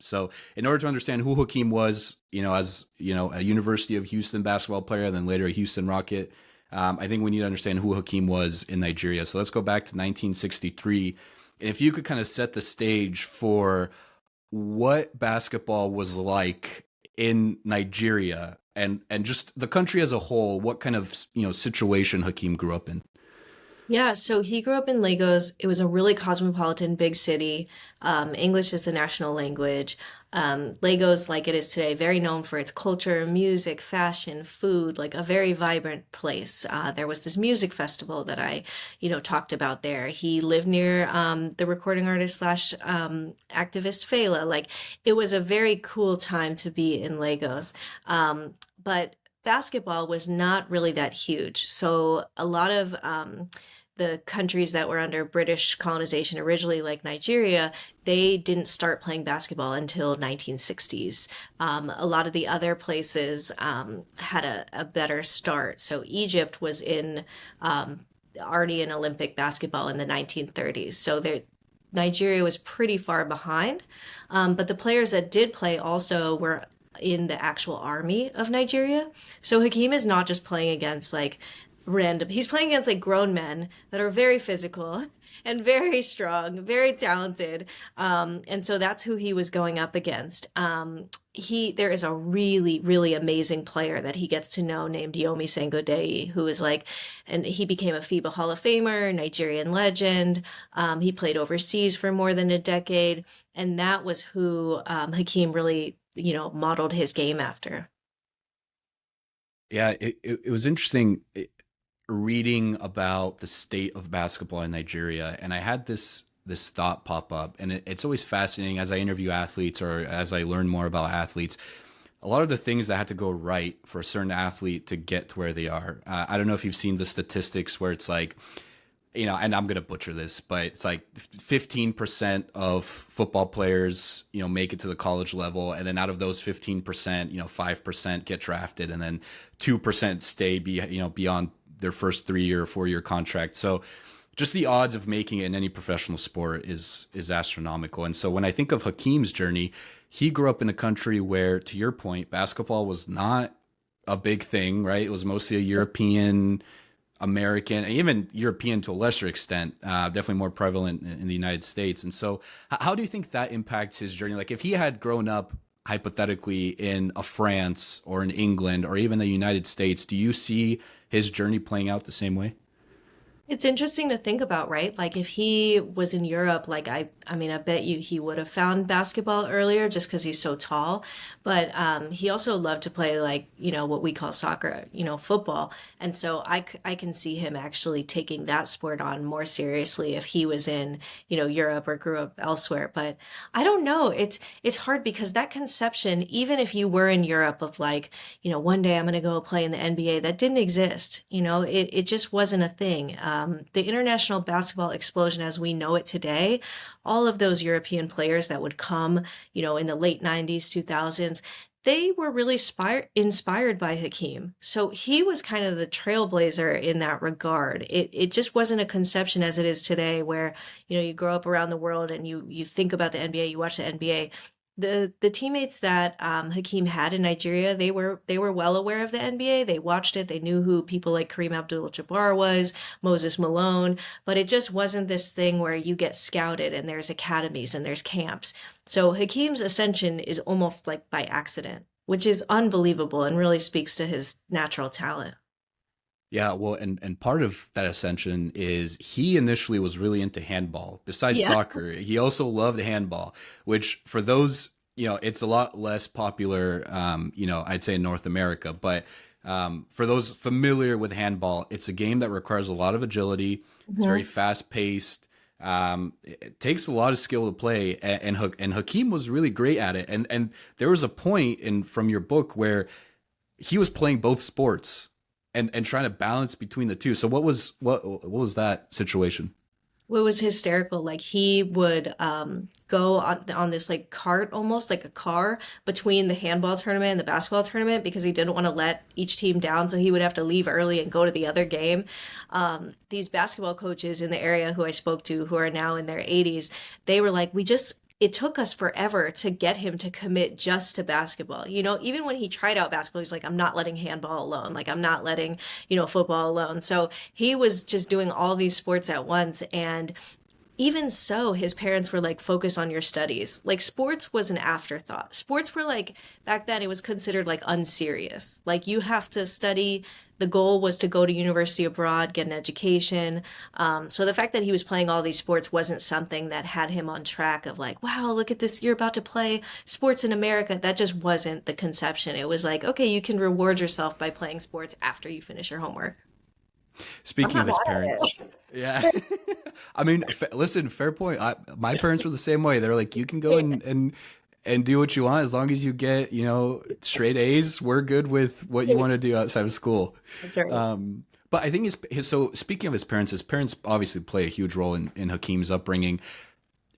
So in order to understand who Hakeem was, as a University of Houston basketball player, and then later a Houston Rocket, I think we need to understand who Hakeem was in Nigeria. So let's go back to 1963. And if you could kind of set the stage for what basketball was like in Nigeria and just the country as a whole, what kind of situation Hakeem grew up in. Yeah, so he grew up in Lagos. It was a really cosmopolitan big city. English is the national language. Lagos, like it is today, very known for its culture, music, fashion, food, like a very vibrant place. There was this music festival that I talked about there. He lived near the recording artist slash activist Fela. Like it was a very cool time to be in Lagos. But basketball was not really that huge. So a lot of the countries that were under British colonization originally, like Nigeria, they didn't start playing basketball until 1960s. A lot of the other places had a better start. So Egypt was in already in Olympic basketball in the 1930s. So there, Nigeria was pretty far behind. But the players that did play also were in the actual army of Nigeria. So Hakeem is not just playing against like random. He's playing against like grown men that are very physical and very strong, very talented. And so that's who he was going up against. There is a really, really amazing player that he gets to know named Yomi Sengodeyi, who is like, and he became a FIBA Hall of Famer, Nigerian legend. He played overseas for more than a decade. And that was who Hakeem really, modeled his game after. Yeah, it was interesting reading about the state of basketball in Nigeria, and I had this thought pop up, and it's always fascinating as I interview athletes or as I learn more about athletes. A lot of the things that had to go right for a certain athlete to get to where they are. I don't know if you've seen the statistics where it's like, and I'm going to butcher this, but it's like 15% of football players, make it to the college level. And then out of those 15%, 5% get drafted, and then 2% stay beyond their first 3 year or 4 year contract. So just the odds of making it in any professional sport is astronomical. And so when I think of Hakeem's journey, he grew up in a country where, to your point, basketball was not a big thing, right? It was mostly a European, American, and even European to a lesser extent, definitely more prevalent in the United States. And so how do you think that impacts his journey? Like if he had grown up hypothetically in a France or in England or even the United States, do you see his journey playing out the same way? It's interesting to think about, right? Like if he was in Europe, like I mean, I bet you he would have found basketball earlier just because he's so tall. But he also loved to play like, what we call soccer, football. And so I can see him actually taking that sport on more seriously if he was in, Europe or grew up elsewhere. But I don't know. It's hard because that conception, even if you were in Europe of like, one day I'm going to go play in the NBA, that didn't exist. It just wasn't a thing. The international basketball explosion as we know it today, all of those European players that would come, in the late 90s, 2000s, they were really inspired by Hakeem. So he was kind of the trailblazer in that regard. It just wasn't a conception as it is today where, you grow up around the world and you think about the NBA, you watch the NBA. The teammates that Hakeem had in Nigeria, they were well aware of the NBA. They watched it. They knew who people like Kareem Abdul-Jabbar was, Moses Malone, but it just wasn't this thing where you get scouted and there's academies and there's camps. So Hakeem's ascension is almost like by accident, which is unbelievable and really speaks to his natural talent. Yeah, well, and part of that ascension is he initially was really into handball. Besides Yeah. soccer, he also loved handball, which for those, it's a lot less popular, I'd say in North America. But for those familiar with handball, it's a game that requires a lot of agility. It's very Mhm. fast paced. It takes a lot of skill to play, and Hakeem was really great at it. And there was a point in from your book where he was playing both sports and trying to balance between the two. So what was that situation? What was hysterical, like he would go on this like cart, almost like a car between the handball tournament and the basketball tournament because he didn't want to let each team down, so he would have to leave early and go to the other game. These basketball coaches in the area who I spoke to, who are now in their 80s, they were like, we just it took us forever to get him to commit just to basketball. You know, even when he tried out basketball, he's like, I'm not letting handball alone. Like, I'm not letting, football alone. So he was just doing all these sports at once. And even so, his parents were like, focus on your studies. Like, sports was an afterthought. Sports were like, back then, it was considered like unserious. Like, you have to study. The goal was to go to university abroad, get an education. So the fact that he was playing all these sports wasn't something that had him on track of like, wow, look at this. You're about to play sports in America. That just wasn't the conception. It was like, okay, you can reward yourself by playing sports after you finish your homework. I'm Speaking not of his mad at parents, it. yeah. I mean, listen, fair point. My parents were the same way. They're like, you can go and do what you want as long as you get, straight A's. We're good with what you want to do outside of school. That's right. But I think so speaking of his parents obviously play a huge role in Hakeem's upbringing.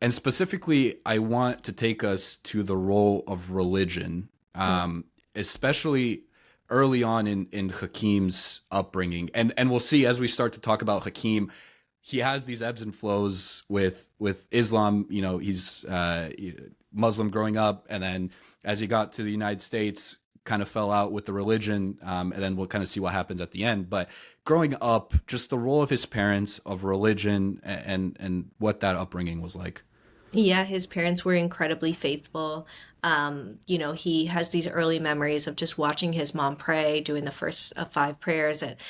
And specifically, I want to take us to the role of religion, especially early on in Hakeem's upbringing. And we'll see as we start to talk about Hakeem, he has these ebbs and flows with Islam. He's Muslim growing up, and then as he got to the United States, kind of fell out with the religion, and then we'll kind of see what happens at the end. But growing up, just the role of his parents, of religion, and what that upbringing was like. Yeah, his parents were incredibly faithful. He has these early memories of just watching his mom pray, doing the first five prayers at,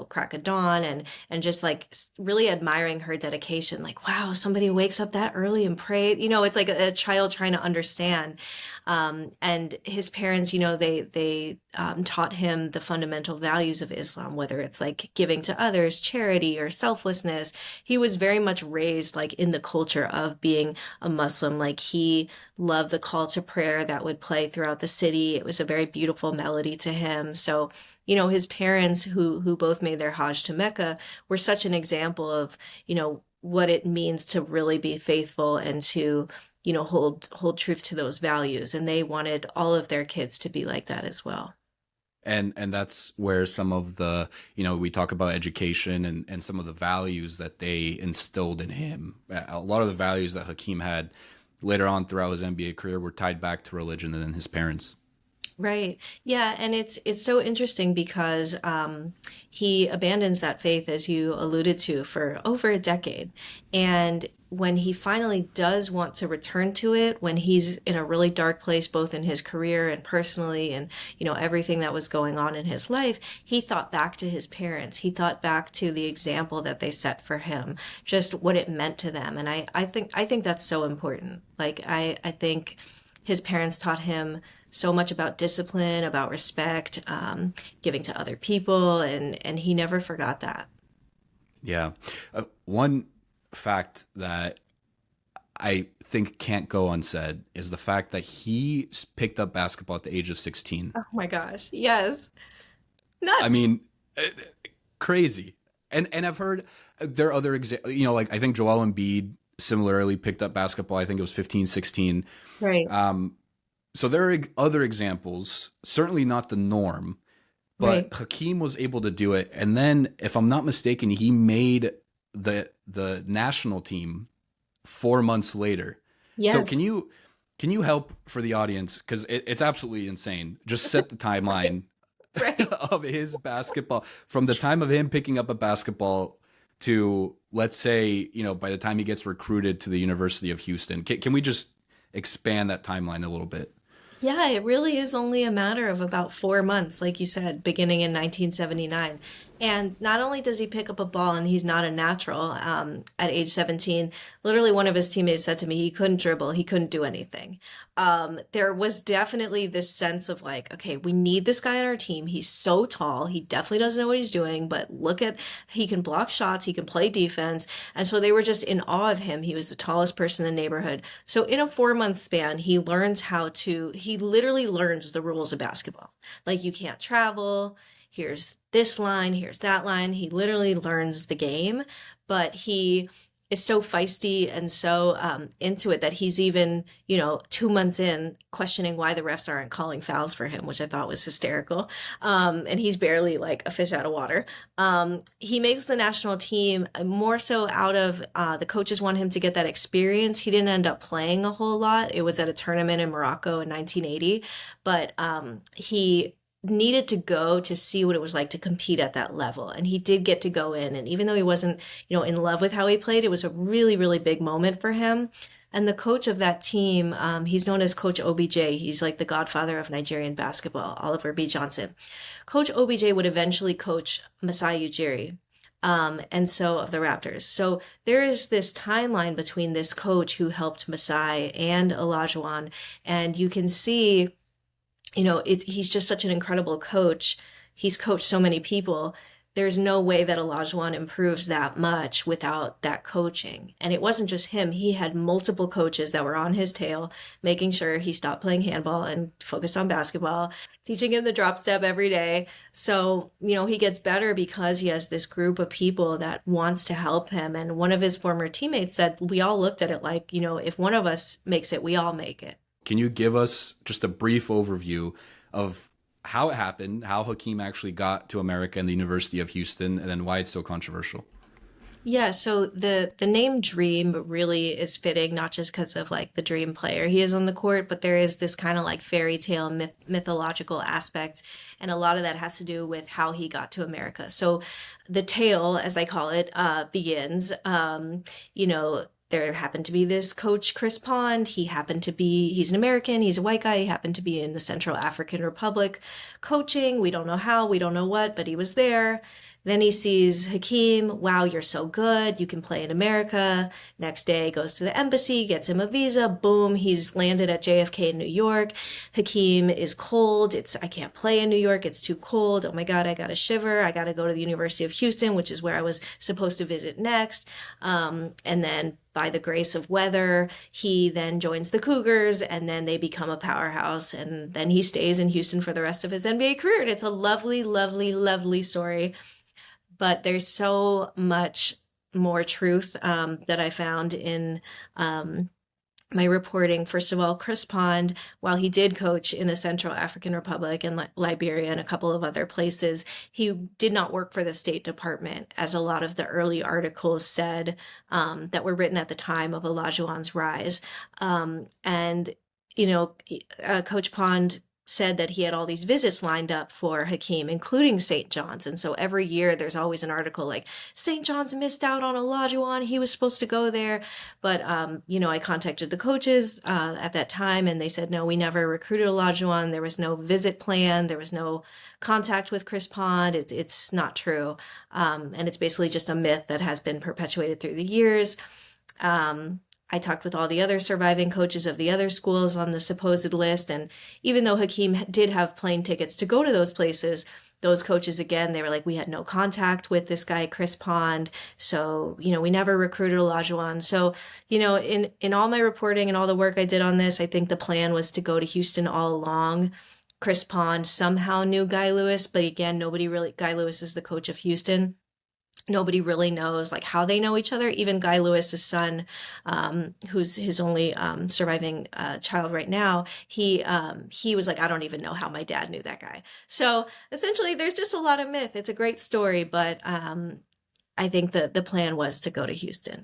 crack of dawn, and just like really admiring her dedication. Like, wow, somebody wakes up that early and pray. It's like a child trying to understand. And his parents, they taught him the fundamental values of Islam, whether it's like giving to others, charity, or selflessness. He was very much raised like in the culture of being a Muslim. Like, he loved the call to prayer that would play throughout the city. It was a very beautiful melody to him. So, his parents, who both made their Hajj to Mecca, were such an example of, what it means to really be faithful and to, hold truth to those values. And they wanted all of their kids to be like that as well. And that's where some of the, we talk about education and some of the values that they instilled in him. A lot of the values that Hakeem had later on throughout his NBA career were tied back to religion and then his parents. Right. Yeah, and it's so interesting because he abandons that faith, as you alluded to, for over a decade. And when he finally does want to return to it, when he's in a really dark place, both in his career and personally, and everything that was going on in his life, he thought back to his parents. He thought back to the example that they set for him, just what it meant to them. And I think that's so important. Like, I think his parents taught him so much about discipline, about respect, giving to other people, and he never forgot that. Yeah. One fact that I think can't go unsaid is the fact that he picked up basketball at the age of 16. Oh my gosh. Yes. I Nuts. mean, crazy. And I've heard there are other examples, like I think Joel Embiid similarly picked up basketball. I think it was 15, 16. Right. So there are other examples, certainly not the norm, Right. but Hakeem was able to do it. And then, if I'm not mistaken, he made the national team 4 months later. So Yes. can you help for the audience, because it's absolutely insane. Just set the timeline Right. of his basketball from the time of him picking up a basketball to, let's say, by the time he gets recruited to the University of Houston. Can we just expand that timeline a little bit? Yeah, it really is only a matter of about 4 months, like you said, beginning in 1979. And not only does he pick up a ball and he's not a natural at age 17, literally one of his teammates said to me he couldn't dribble, he couldn't do anything. There was definitely this sense of like, okay, we need this guy on our team. He's so tall, he definitely doesn't know what he's doing, but look at, he can block shots, he can play defense. And so they were just in awe of him. He was the tallest person in the neighborhood. So in a 4 month span, he literally learns the rules of basketball. Like, you can't travel, here's this line, here's that line. He literally learns the game, but he is so feisty and so into it that he's even, 2 months in questioning why the refs aren't calling fouls for him, which I thought was hysterical. And he's barely like a fish out of water. He makes the national team more so out of the coaches want him to get that experience. He didn't end up playing a whole lot. It was at a tournament in Morocco in 1980, but he needed to go to see what it was like to compete at that level. And he did get to go in. And even though he wasn't, in love with how he played, it was a really, really big moment for him. And the coach of that team, he's known as Coach OBJ. He's like the godfather of Nigerian basketball, Oliver B. Johnson. Coach OBJ would eventually coach Masai Ujiri. And so of the Raptors. So there is this timeline between this coach who helped Masai and Olajuwon. And you can see he's just such an incredible coach. He's coached so many people. There's no way that Olajuwon improves that much without that coaching. And it wasn't just him. He had multiple coaches that were on his tail, making sure he stopped playing handball and focused on basketball, teaching him the drop step every day. So, he gets better because he has this group of people that wants to help him. And one of his former teammates said, we all looked at it like, if one of us makes it, we all make it. Can you give us just a brief overview of how it happened, how Hakeem actually got to America and the University of Houston, and then why it's so controversial? Yeah, so the name Dream really is fitting, not just because of like the dream player he is on the court, but there is this kind of like fairy tale mythological aspect, and a lot of that has to do with how he got to America. So the tale, as I call it, begins. There happened to be this coach, Chris Pond. He's an American, he's a white guy. He happened to be in the Central African Republic coaching. We don't know how, we don't know what, but he was there. Then he sees Hakeem. Wow, you're so good. You can play in America. Next day, goes to the embassy, gets him a visa. Boom, he's landed at JFK in New York. Hakeem is cold. I can't play in New York. It's too cold. Oh my God, I got to shiver. I got to go to the University of Houston, which is where I was supposed to visit next. And then by the grace of weather, he then joins the Cougars, and then they become a powerhouse. And then he stays in Houston for the rest of his NBA career. And it's a lovely, lovely, lovely story, but there's so much more truth that I found in my reporting. First of all, Chris Pond, while he did coach in the Central African Republic and Liberia and a couple of other places, he did not work for the State Department, as a lot of the early articles said that were written at the time of Olajuwon's rise. And, Coach Pond said that he had all these visits lined up for Hakeem, including St. John's. And so every year there's always an article like, St. John's missed out on Olajuwon. He was supposed to go there. But, I contacted the coaches at that time, and they said, no, we never recruited Olajuwon. There was no visit plan. There was no contact with Chris Pond. It's not true. And it's basically just a myth that has been perpetuated through the years. I talked with all the other surviving coaches of the other schools on the supposed list. And even though Hakeem did have plane tickets to go to those places, those coaches, again, they were like, we had no contact with this guy, Chris Pond. So, we never recruited Olajuwon. So, in all my reporting and all the work I did on this, I think the plan was to go to Houston all along. Chris Pond somehow knew Guy Lewis, but again, Guy Lewis is the coach of Houston. Nobody really knows like how they know each other. Even Guy Lewis's son, who's his only surviving child right now, he was like, I don't even know how my dad knew that guy. So essentially, there's just a lot of myth. It's a great story, but I think the plan was to go to Houston.